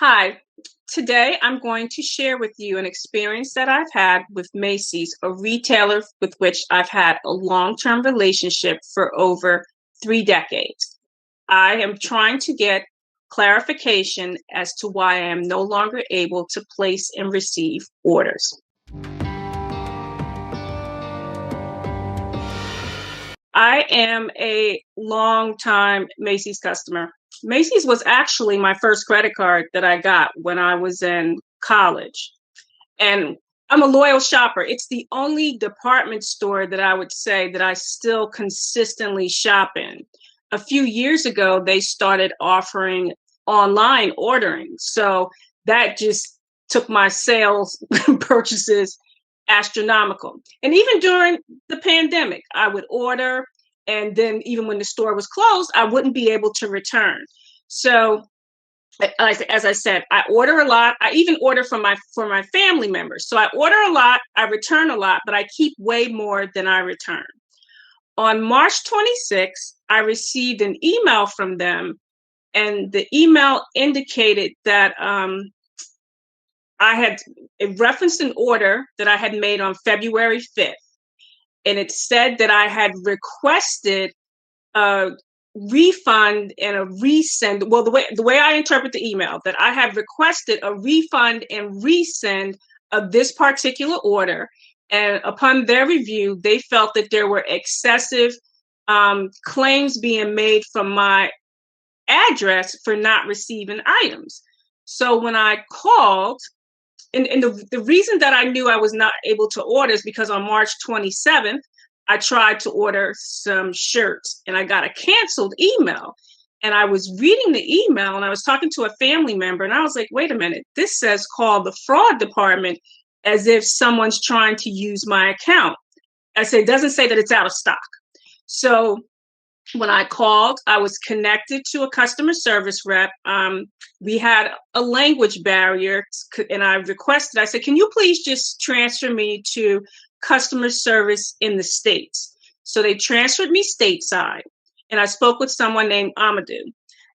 Hi, today I'm going to share with you an experience that I've had with Macy's, a retailer with which I've had a long-term relationship for over 3 decades. I am trying to get clarification as to why I am no longer able to place and receive orders. I am a long-time Macy's customer. Macy's was actually my first credit card that I got when I was in college. And I'm a loyal shopper. It's the only department store that I would say that I still consistently shop in. A few years ago, they started offering online ordering. So that just took my sales purchases astronomical. And even during the pandemic, I would order, and then even when the store was closed, I wouldn't be able to return. So as I said, I order a lot. I even order for my family members. So I order a lot, I return a lot, but I keep way more than I return. On March 26th, I received an email from them, and the email indicated that I had it referenced an order that I had made on February 5th, and it said that I had requested a refund and a resend. Well, the way I interpret the email, that I had requested a refund and resend of this particular order, and upon their review, they felt that there were excessive claims being made from my address for not receiving items. So when I called, and the reason that I knew I was not able to order is because on March 27th, I tried to order some shirts and I got a canceled email. And I was reading the email and I was talking to a family member and I was like, wait a minute, this says call the fraud department, as if someone's trying to use my account. I said, it doesn't say that it's out of stock. So when I called, I was connected to a customer service rep. We had a language barrier, and I said, can you please just transfer me to customer service in the States? So they transferred me stateside, and I spoke with someone named Amadou.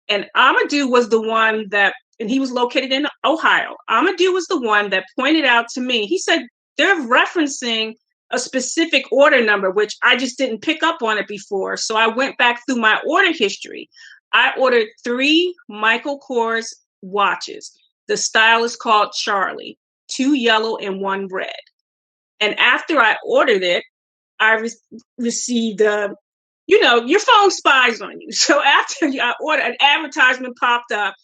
And Amadou was the one and he was located in Ohio. Amadou was the one that pointed out to me, he said, they're referencing a specific order number, which I just didn't pick up on it before. So I went back through my order history. I ordered 3 Michael Kors watches. The style is called Charley, 2 yellow and 1 red. And after I ordered it, I received, your phone spies on you. So after I ordered, an advertisement popped up,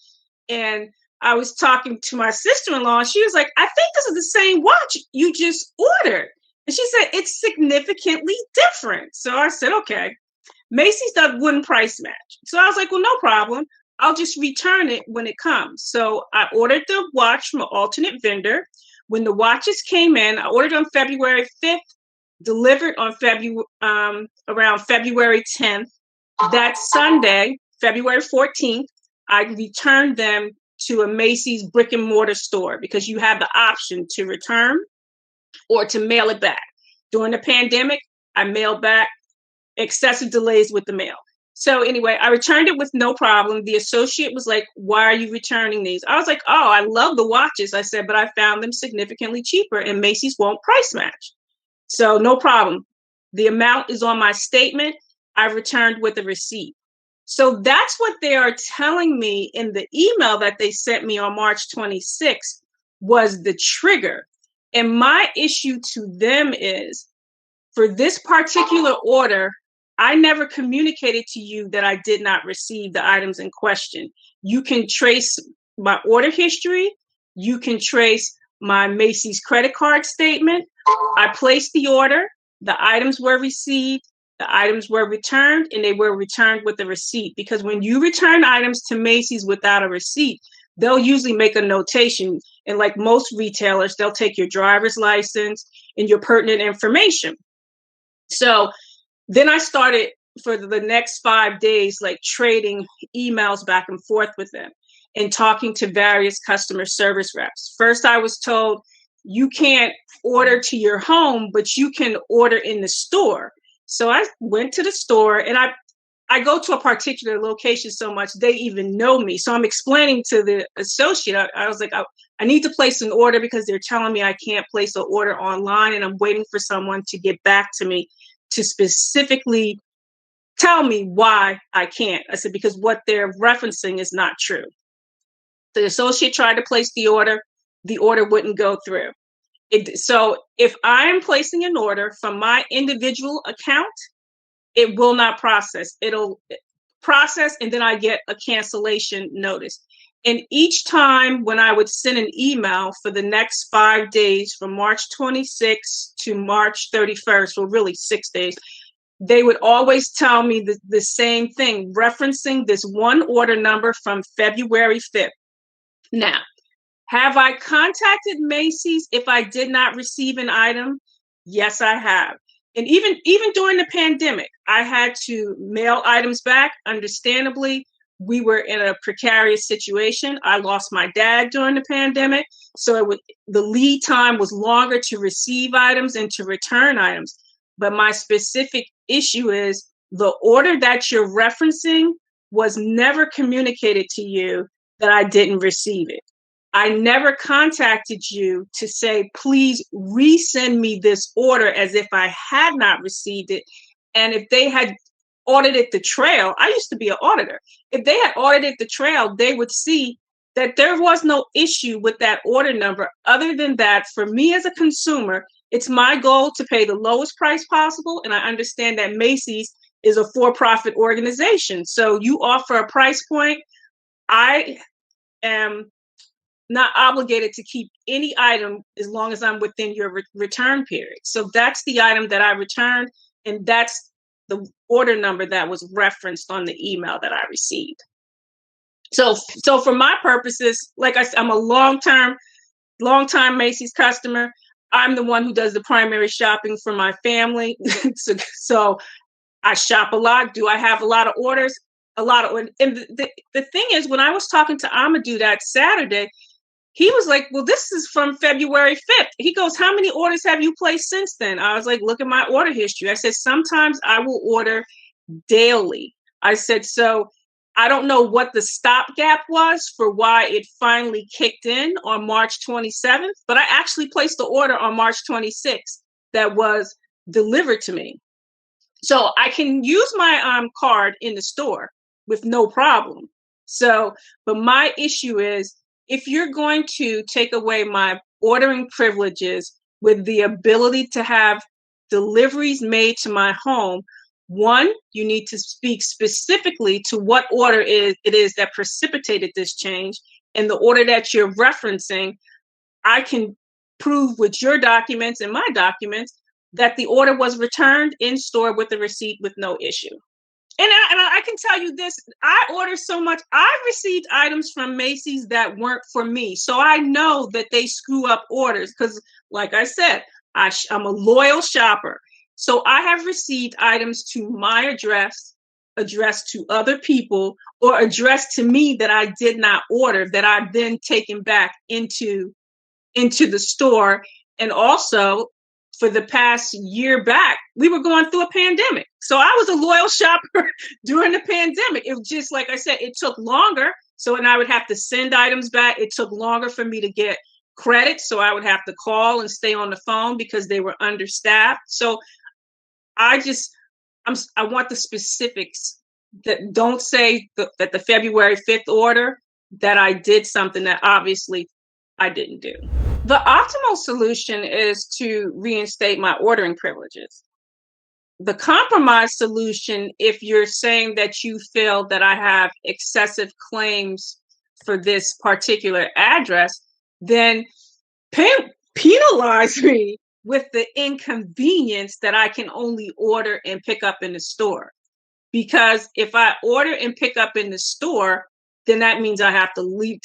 and I was talking to my sister-in-law, and she was like, I think this is the same watch you just ordered. And she said, it's significantly different. So I said, okay. Macy's wouldn't price match. So I was like, well, no problem. I'll just return it when it comes. So I ordered the watch from an alternate vendor. When the watches came in, I ordered on February 5th, delivered on around February 10th. That Sunday, February 14th, I returned them to a Macy's brick and mortar store, because you have the option to return or to mail it back. During the pandemic, I mailed back. Excessive delays with the mail. So anyway, I returned it with no problem. The associate was like, why are you returning these? I was like, oh, I love the watches. I said, but I found them significantly cheaper and Macy's won't price match. So no problem. The amount is on my statement. I returned with a receipt. So that's what they are telling me in the email that they sent me on March 26th was the trigger. And my issue to them is, for this particular order, I never communicated to you that I did not receive the items in question. You can trace my order history. You can trace my Macy's credit card statement. I placed the order. The items were received. The items were returned, and they were returned with a receipt. Because when you return items to Macy's without a receipt, they'll usually make a notation. And like most retailers, they'll take your driver's license and your pertinent information. So then I started, for the next 5 days, like trading emails back and forth with them and talking to various customer service reps. First, I was told you can't order to your home, but you can order in the store. So I went to the store, and I go to a particular location so much, they even know me. So I'm explaining to the associate, I was like, I need to place an order because they're telling me I can't place an order online, and I'm waiting for someone to get back to me to specifically tell me why I can't. I said, because what they're referencing is not true. The associate tried to place the order wouldn't go through. So if I'm placing an order from my individual account, it will not process. It'll process, and then I get a cancellation notice. And each time when I would send an email for the next 5 days, from March 26th to March 31st, well, really 6 days, they would always tell me the same thing, referencing this one order number from February 5th. Now, have I contacted Macy's if I did not receive an item? Yes, I have. And even during the pandemic, I had to mail items back. Understandably, we were in a precarious situation. I lost my dad during the pandemic, so the lead time was longer to receive items and to return items. But my specific issue is the order that you're referencing was never communicated to you that I didn't receive it. I never contacted you to say, please resend me this order as if I had not received it. And if they had audited the trail, I used to be an auditor. If they had audited the trail, they would see that there was no issue with that order number. Other than that, for me as a consumer, it's my goal to pay the lowest price possible. And I understand that Macy's is a for-profit organization. So you offer a price point. I am not obligated to keep any item as long as I'm within your return period. So that's the item that I returned, and that's the order number that was referenced on the email that I received. So for my purposes, like I said, I'm a long-time Macy's customer. I'm the one who does the primary shopping for my family. So I shop a lot. Do I have a lot of orders? A lot of, and the thing is, when I was talking to Amadou that Saturday, he was like, well, this is from February 5th. He goes, how many orders have you placed since then? I was like, look at my order history. I said, sometimes I will order daily. I said, so I don't know what the stopgap was for why it finally kicked in on March 27th, but I actually placed the order on March 26th that was delivered to me. So I can use my card in the store with no problem. So, but my issue is, if you're going to take away my ordering privileges with the ability to have deliveries made to my home, one, you need to speak specifically to what order it is that precipitated this change. And the order that you're referencing, I can prove with your documents and my documents that the order was returned in store with the receipt with no issue. And I can tell you this, I order so much. I've received items from Macy's that weren't for me. So I know that they screw up orders because, like I said, I'm a loyal shopper. So I have received items to my address, addressed to other people, or addressed to me that I did not order, that I've then taken back into the store. And also, for the past year back, we were going through a pandemic. So I was a loyal shopper during the pandemic. It was just, like I said, it took longer. So, and I would have to send items back. It took longer for me to get credit. So I would have to call and stay on the phone because they were understaffed. So I want the specifics, that don't say that the February 5th order that I did something that obviously I didn't do. The optimal solution is to reinstate my ordering privileges. The compromise solution, if you're saying that you feel that I have excessive claims for this particular address, then penalize me with the inconvenience that I can only order and pick up in the store. Because if I order and pick up in the store, then that means I have to leave.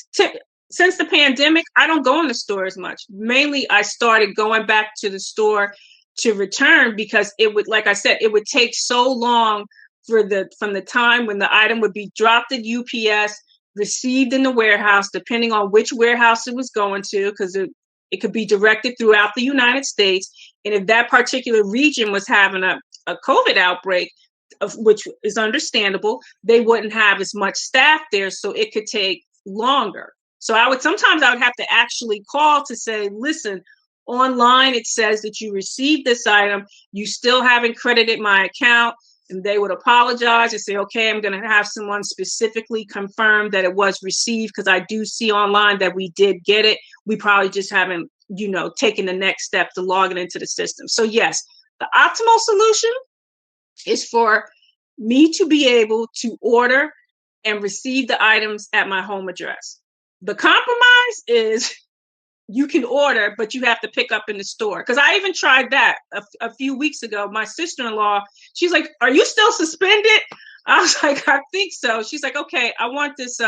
Since the pandemic, I don't go in the store as much. Mainly, I started going back to the store to return because it would, like I said, it would take so long from the time when the item would be dropped at UPS, received in the warehouse, depending on which warehouse it was going to, because it could be directed throughout the United States. And if that particular region was having a COVID outbreak, of which is understandable. They wouldn't have as much staff there, so it could take longer. So sometimes I would have to actually call to say, listen, online it says that you received this item, you still haven't credited my account. And they would apologize and say, okay, I'm going to have someone specifically confirm that it was received, because I do see online that we did get it. We probably just haven't, taken the next step to log it into the system. So yes, the optimal solution is for me to be able to order and receive the items at my home address. The compromise is you can order, but you have to pick up in the store. Because I even tried that a few weeks ago. My sister-in-law, she's like, are you still suspended? I was like, I think so. She's like, okay, I want this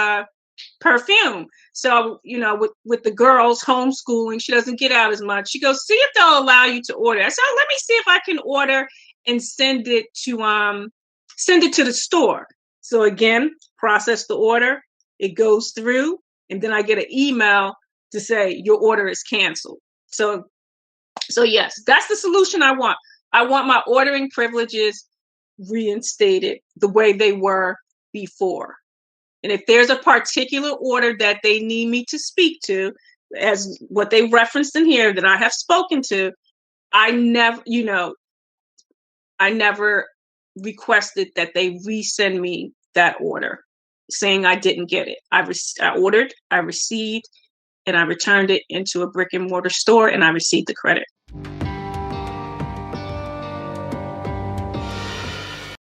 perfume. So, with the girls homeschooling, she doesn't get out as much. She goes, see if they'll allow you to order. I said, let me see if I can order and send it to the store. So again, process the order. It goes through, and then I get an email to say your order is canceled. So yes, that's the solution I want. I want my ordering privileges reinstated the way they were before. And if there's a particular order that they need me to speak to, as what they referenced in here that I have spoken to, I never requested that they resend me that order saying I didn't get it. I ordered, I received, and I returned it into a brick and mortar store, and I received the credit.